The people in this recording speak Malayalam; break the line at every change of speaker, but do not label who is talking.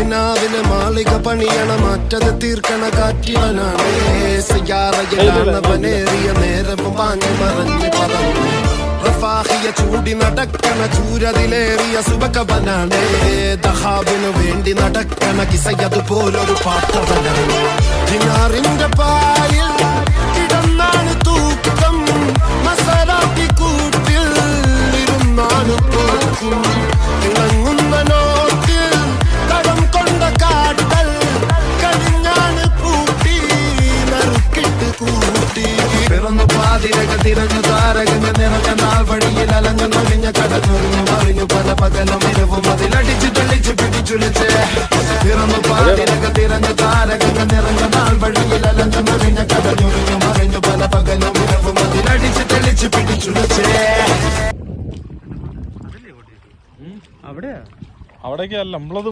നിനാവിന് മാളിക പണിയണ മാറ്റത് തീർക്കണ കാറ്റിവനാണ് സയ്യാറയിലാണവനേറിയ നേരവും പാഞ്ഞു മറഞ്ഞു പറന്നു റഫാഹിയ ചൂടി നടക്കണ ചൂരതിലേറിയ സുബകവനാണ് ദഹാബിനു വേണ്ടി നടക്കണ കിസയതുപോലൊരു പാട്ടവനാണ് ദിനാറിന്റെ പായിൽ കിടന്നാണ് തൂക്കം മസറാത്തി കൂട്ടിൽ ഇരുന്നാണ് തോക്കും തിളങ്ങുന്ന നോക്കിൽ കടം കൊണ്ട കാട്ടൽ കഴിഞ്ഞാണ് പൂട്ടി നറുക്കിട്ട് കൂട്ടി പിറന്നു പാതിരക തിരഞ്ഞു താരകങ്ങ നിറഞ്ഞ നാൾ വഴിയിൽ അലഞ്ഞു നൊഴിഞ്ഞ കടഞ്ഞൊറിഞ്ഞു മറിഞ്ഞു പല പകലും ഇരവും അതിലടിച്ചു തെളിച്ചു പിടിച്ചുലിച്ച് പിറന്നു പാതിരക തിരഞ്ഞു താരകങ്ങ നിറഞ്ഞ നാൾ വഴിയിൽ അലഞ്ഞു നൊഴിഞ്ഞ കടഞ്ഞൊറിഞ്ഞു മറിഞ്ഞു പല പകലും ഇരവും അതിലടിച്ചു തെളിച്ചു പിടിച്ചുലിച്ച്
അവിടേക്കല്ല നമ്മളത്